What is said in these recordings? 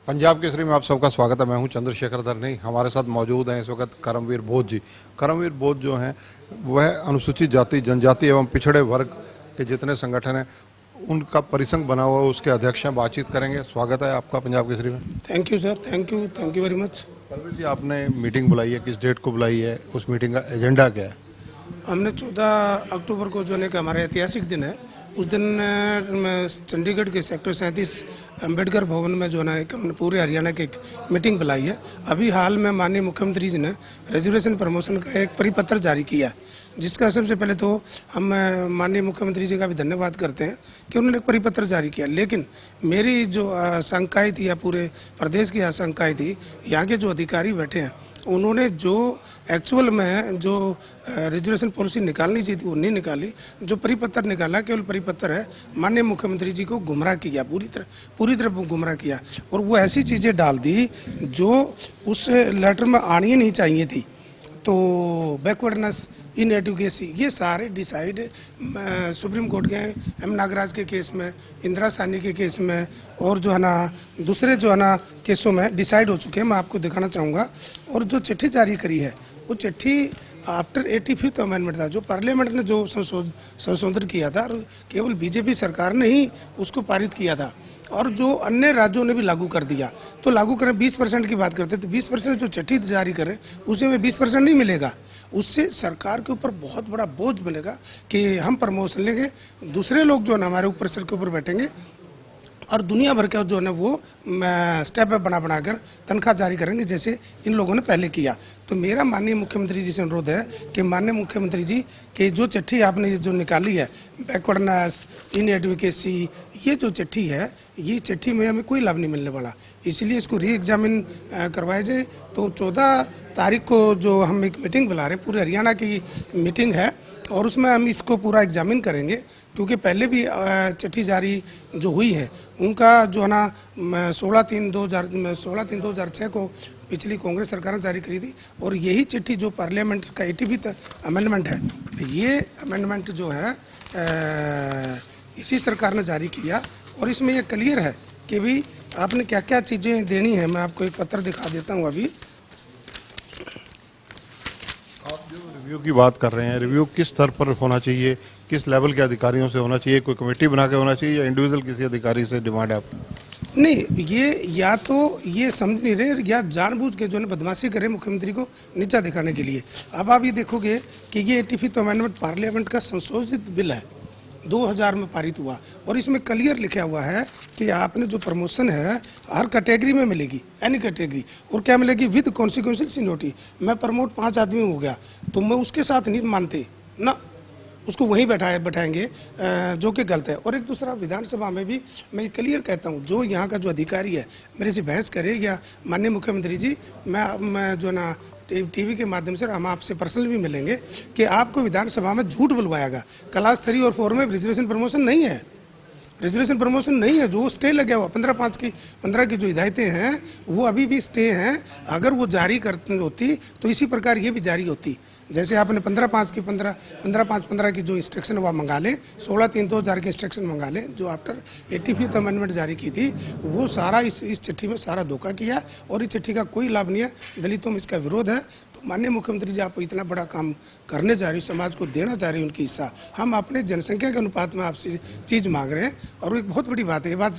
पंजाब केसरी में आप सबका स्वागत है। मैं हूं चंद्रशेखर धरनी। हमारे साथ मौजूद हैं इस वक्त करमवीर बोध जी। करमवीर बोध जो हैं वह अनुसूचित जाति, जनजाति एवं पिछड़े वर्ग के जितने संगठन हैं उनका परिसंघ बना हुआ उसके अध्यक्ष हैं। बातचीत करेंगे। स्वागत है आपका पंजाब केसरी में। Thank you sir, thank you very much. Karamvir ji, आपने मीटिंग बुलाई है, किस डेट को बुलाई है, उस मीटिंग का एजेंडा क्या है? हमने 14 अक्टूबर को जो है कि हमारा ऐतिहासिक दिन है, उस दिन चंडीगढ़ के सेक्टर 37 अम्बेडकर भवन में जो है ना एक हमने पूरे हरियाणा की एक मीटिंग बुलाई है। अभी हाल में माननीय मुख्यमंत्री जी ने रिजर्वेशन प्रमोशन का एक परिपत्र जारी किया, जिसका सबसे पहले तो हम माननीय मुख्यमंत्री जी का भी धन्यवाद करते हैं कि उन्होंने एक परिपत्र जारी किया। लेकिन मेरी जो आशंकाएँ थी या पूरे प्रदेश की आशंकाएँ थी, यहाँ के जो अधिकारी बैठे हैं उन्होंने जो एक्चुअल में जो रिजर्वेशन पॉलिसी निकालनी चाहिए थी वो नहीं निकाली। जो परिपत्र निकाला केवल परिपत्र है, माननीय मुख्यमंत्री जी को गुमराह किया, पूरी तरह गुमराह किया। और वो ऐसी चीज़ें डाल दी जो उस लेटर में आनी ही नहीं चाहिए थी। तो बैकवर्डनेस इन एडुकेसी, ये सारे डिसाइड सुप्रीम कोर्ट के एम नागराज के केस में, इंदिरा साहनी के केस में और जो है ना दूसरे जो है ना केसों में डिसाइड हो चुके हैं। मैं आपको दिखाना चाहूँगा। और जो चिट्ठी जारी करी है वो चिट्ठी आफ्टर 85th अमेंडमेंट था, जो पार्लियामेंट ने जो संशोधन किया था, और केवल बीजेपी सरकार ने ही उसको पारित किया था और जो अन्य राज्यों ने भी लागू कर दिया। तो लागू करें 20% की बात करते तो 20% जो चिट्ठी जारी करें उसे में 20% नहीं मिलेगा। उससे सरकार के ऊपर बहुत बड़ा बोझ बनेगा कि हम प्रमोशन लेंगे, दूसरे लोग जो है ना हमारे ऊपर सर के ऊपर बैठेंगे और दुनिया भर का जो है ना वो स्टेप बना कर तनख्वाह जारी करेंगे, जैसे इन लोगों ने पहले किया। तो मेरा माननीय मुख्यमंत्री जी से अनुरोध है कि माननीय मुख्यमंत्री जी कि जो चिट्ठी आपने जो निकाली है बैकवर्डनेस इन एडवोकेसी, ये जो चिट्ठी है ये चिट्ठी में हमें कोई लाभ नहीं मिलने वाला, इसलिए इसको री एग्जामिन करवाया जाए। तो 14 तारीख को जो हम एक मीटिंग बुला रहे हैं, पूरे हरियाणा की मीटिंग है और उसमें हम इसको पूरा एग्जामिन करेंगे, क्योंकि पहले भी चिट्ठी जारी जो हुई है उनका जो है ना 16/3/2006 को पिछली कांग्रेस सरकार ने जारी करी थी। और यही चिट्ठी जो पार्लियामेंट का 85th अमेंडमेंट है, ये अमेंडमेंट जो है इसी सरकार ने जारी किया। और इसमें ये क्लियर है कि भी आपने क्या क्या चीज़ें देनी है। मैं आपको एक पत्र दिखा देता हूँ। अभी आप जो रिव्यू की बात कर रहे हैं, रिव्यू किस स्तर पर होना चाहिए, किस लेवल के अधिकारियों से होना चाहिए? कोई कमेटी बना के होना चाहिए या इंडिविजुअल किसी अधिकारी से डिमांड है आपकी? नहीं, ये या तो ये समझ नहीं रहे या जानबूझ के जो है बदमाशी करे मुख्यमंत्री को नीचा दिखाने के लिए। अब आप ये देखोगे कि ये 85th अमेंडमेंट पार्लियामेंट का संशोधित बिल है, 2000 में पारित हुआ और इसमें क्लियर लिखा हुआ है कि आपने जो प्रमोशन है हर कैटेगरी में मिलेगी, एनी कैटेगरी। और क्या मिलेगी? With consequential seniority. मैं प्रमोट 5 आदमी हो गया तो मैं उसके साथ नहीं मानते ना, उसको वहीं बैठाएंगे, जो कि गलत है। और एक दूसरा, विधानसभा में भी मैं क्लियर कहता हूँ, जो यहाँ का जो अधिकारी है मेरे से बहस करे या माननीय मुख्यमंत्री जी, मैं जो ना टीवी के माध्यम से हम आपसे पर्सनल भी मिलेंगे कि आपको विधानसभा में झूठ बुलवाया गया। क्लास 3 और 4 में रिजर्वेशन प्रमोशन नहीं है, रिजर्वेशन प्रमोशन नहीं है। जो स्टे लगा हुआ 15 की जो हिदायतें हैं वो अभी भी स्टे हैं। अगर वो जारी करती होती तो इसी प्रकार ये भी जारी होती। जैसे आपने 15/5 की जो इंस्ट्रक्शन वह मंगा लें, 16/3/2000 की इंस्ट्रक्शन मंगा लें, जो आफ्टर 85th अमेंडमेंट जारी की थी, वो सारा इस चिट्ठी में सारा धोखा किया और इस चिट्ठी का कोई लाभ नहीं है। दलितों में इसका विरोध है। तो माननीय मुख्यमंत्री जी, आप इतना बड़ा काम करने जा रही, समाज को देना चाह रही उनकी हिस्सा, हम अपने जनसंख्या के अनुपात में आपसे चीज़ मांग रहे हैं। और एक बहुत बड़ी बात है, ये बात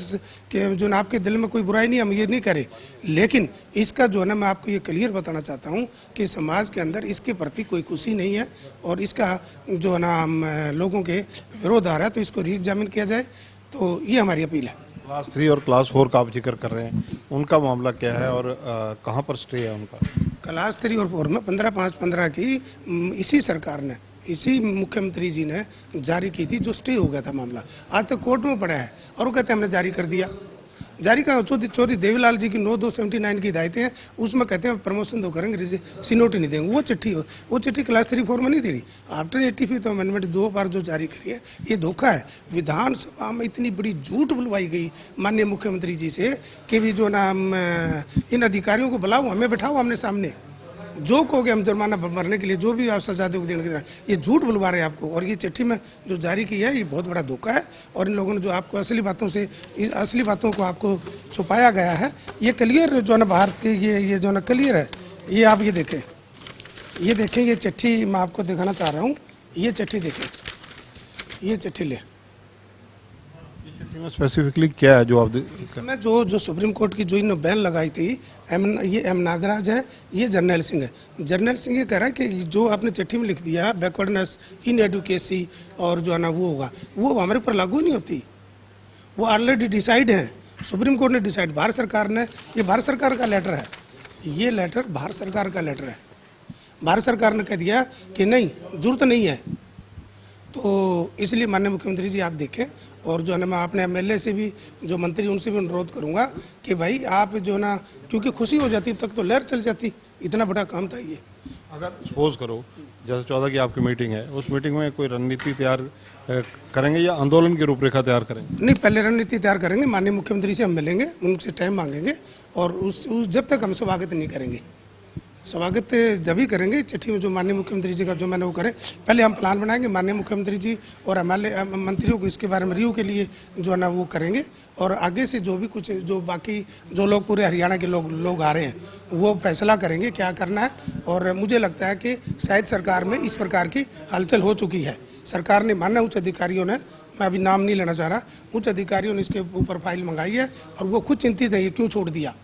कि जो ना आपके दिल में कोई बुराई नहीं, हम ये नहीं करें, लेकिन इसका जो है ना मैं आपको ये क्लियर बताना चाहता हूँ कि समाज के अंदर इसके प्रति कोई खुशी नहीं है और इसका जो है ना लोगों के विरोध आ रहा है, तो इसको री एग्जामिन किया जाए। तो ये हमारी अपील है। क्लास 3 और क्लास 4 का आप जिक्र कर रहे हैं, उनका मामला क्या है और कहाँ पर स्टे है उनका? क्लास 3 और 4 में 15/5/15 की इसी सरकार ने, इसी मुख्यमंत्री जी ने जारी की थी, जो स्टे हो गया था मामला, आज तक कोर्ट में पड़ा है और वो कहते हैं हमने जारी कर दिया। जारी का चौधरी देवीलाल जी की 9/2/79 की हिदायतें हैं, उसमें कहते हैं प्रमोशन दो करेंगे, सीनोटी नहीं देंगे। वो चिट्ठी क्लास 3-4 में नहीं दे रही। आफ्टर 85th अमेंडमेंट 2 बार जो जारी करी है, ये धोखा है। विधानसभा में इतनी बड़ी झूठ बुलवाई गई माननीय मुख्यमंत्री जी से कि भी जो ना इन अधिकारियों को बुलाओ, हमें बैठाओ आमने सामने, जो कहोगे हम जुर्माना भरने के लिए, जो भी आप सजा दोगे देने की तरह, ये झूठ बुलवा रहे हैं आपको। और ये चिट्ठी में जो जारी की है ये बहुत बड़ा धोखा है। और इन लोगों ने जो आपको असली बातों को आपको छुपाया गया है। ये क्लियर जो है ना बाहर के ये जो है ना क्लियर है। ये आप ये देखें, ये चिट्ठी मैं आपको दिखाना चाह रहा हूँ। ये चिट्ठी देखें, ये चिट्ठी ले। चिट्ठी में स्पेसिफिकली क्या है जो आप इसमें जो सुप्रीम कोर्ट की जो इन बैन लगाई थी, ये एम नागराज है, ये जर्नैल सिंह है। जर्नैल सिंह ये कह रहा है कि जो आपने चिट्ठी में लिख दिया बैकवर्डनेस इन एडुकेसी और जो है ना वो होगा, वो हमारे ऊपर लागू नहीं होती। वो ऑलरेडी डिसाइड है, सुप्रीम कोर्ट ने डिसाइड, भारत सरकार ने, ये भारत सरकार का लेटर है, ये लेटर भारत सरकार का लेटर है। भारत सरकार ने कह दिया कि नहीं, जरूरत नहीं है। तो इसलिए माननीय मुख्यमंत्री जी आप देखें, और जो है ना मैं अपने एमएलए से भी, जो मंत्री उनसे भी अनुरोध करूंगा कि भाई आप जो ना, क्योंकि खुशी हो जाती तब तो लहर चल जाती, इतना बड़ा काम था ये। अगर सपोज करो जैसे 14 की आपकी मीटिंग है, उस मीटिंग में कोई रणनीति तैयार करेंगे या आंदोलन की रूपरेखा तैयार करेंगे? नहीं, पहले रणनीति तैयार करेंगे, माननीय मुख्यमंत्री से हम मिलेंगे, उनसे टाइम मांगेंगे, और उस जब तक हम स्वागत नहीं करेंगे, स्वागत जब ही करेंगे चिट्ठी में जो माननीय मुख्यमंत्री जी का जो मैंने वो करें। पहले हम प्लान बनाएंगे, माननीय मुख्यमंत्री जी और हमारे मंत्रियों को इसके बारे में रिव्यू के लिए जो है ना वो करेंगे, और आगे से जो भी कुछ जो बाकी जो लोग पूरे हरियाणा के लोग आ रहे हैं वो फैसला करेंगे क्या करना है। और मुझे लगता है कि शायद सरकार में इस प्रकार की हलचल हो चुकी है। सरकार ने, माननीय उच्च अधिकारियों ने, मैं अभी नाम नहीं लेना चाह रहा, उच्च अधिकारियों ने इसके ऊपर फाइल मंगाई है, और वो खुद चिंतित है ये क्यों छोड़ दिया।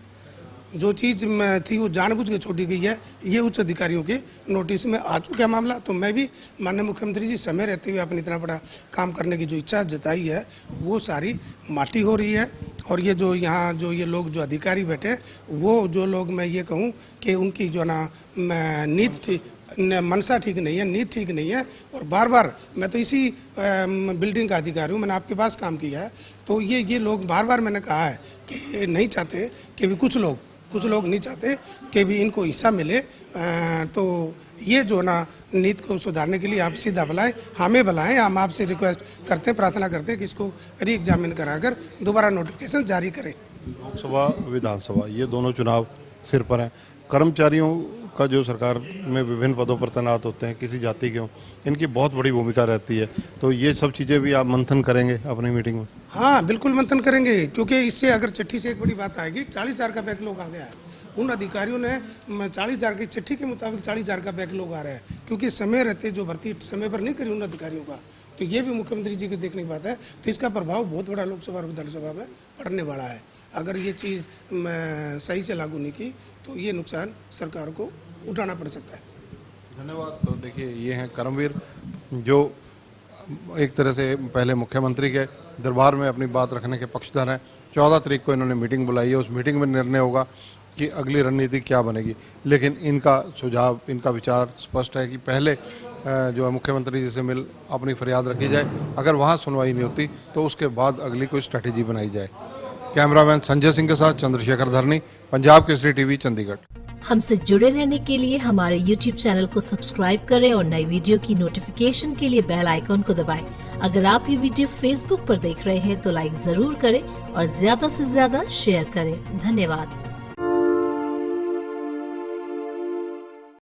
जो चीज़ थी वो जानबूझ के छोड़ी गई है, ये उच्च अधिकारियों के नोटिस में आ चुका है मामला। तो मैं भी माननीय मुख्यमंत्री जी समय रहते हुए अपनी इतना बड़ा काम करने की जो इच्छा जताई है वो सारी माटी हो रही है। और ये जो यहाँ जो ये लोग जो अधिकारी बैठे, वो जो लोग, मैं ये कहूँ कि उनकी जो ना नीति मनसा ठीक नहीं है, नीति ठीक नहीं है। और बार बार, मैं तो इसी बिल्डिंग का अधिकारी हूँ, मैंने आपके पास काम किया है, तो ये लोग बार बार मैंने कहा है कि नहीं चाहते कि भी कुछ लोग नहीं चाहते कि भी इनको हिस्सा मिले। तो ये जो ना नीति को सुधारने के लिए आप सीधा बुलाएं, हमें बुलाएं, हम आपसे रिक्वेस्ट करते हैं, प्रार्थना करते हैं कि इसको री एग्जामिन कराकर दोबारा नोटिफिकेशन जारी करें। लोकसभा विधानसभा ये दोनों चुनाव सिर पर हैं। कर्मचारियों का जो सरकार में विभिन्न पदों पर तैनात होते हैं, किसी जाति के हों, इनकी बहुत बड़ी भूमिका रहती है। तो ये सब चीज़ें भी आप मंथन करेंगे अपनी मीटिंग में? हाँ, बिल्कुल मंथन करेंगे, क्योंकि इससे अगर चिट्ठी से एक बड़ी बात आएगी, 40,000 का बैकलॉग आ गया है। उन अधिकारियों ने 40,000 की चिट्ठी के मुताबिक 40,000 का बैकलॉग आ रहा है, क्योंकि समय रहते जो भर्ती समय पर नहीं करी उन अधिकारियों का। तो ये भी मुख्यमंत्री जी के देखने की बात है। तो इसका प्रभाव बहुत बड़ा लोकसभा और विधानसभा में पड़ने वाला है। अगर ये चीज़ सही से लागू नहीं की तो ये नुकसान सरकार को उठाना पड़ सकता है। धन्यवाद। तो देखिए, ये हैं करमवीर, जो एक तरह से पहले मुख्यमंत्री के दरबार में अपनी बात रखने के पक्षधर हैं। 14 तारीख को इन्होंने मीटिंग बुलाई है, उस मीटिंग में निर्णय होगा कि अगली रणनीति क्या बनेगी। लेकिन इनका सुझाव, इनका विचार स्पष्ट है कि पहले जो है मुख्यमंत्री जी से मिल अपनी फरियाद रखी जाए, अगर वहाँ सुनवाई नहीं होती तो उसके बाद अगली कोई स्ट्रैटेजी बनाई जाए। कैमरामैन संजय सिंह के साथ चंद्रशेखर धरनी, पंजाब केसरी टीवी, चंडीगढ़। हमसे जुड़े रहने के लिए हमारे YouTube चैनल को सब्सक्राइब करें और नई वीडियो की नोटिफिकेशन के लिए बेल आइकॉन को दबाएं। अगर आप ये वीडियो Facebook पर देख रहे हैं तो लाइक जरूर करें और ज्यादा से ज्यादा शेयर करें। धन्यवाद।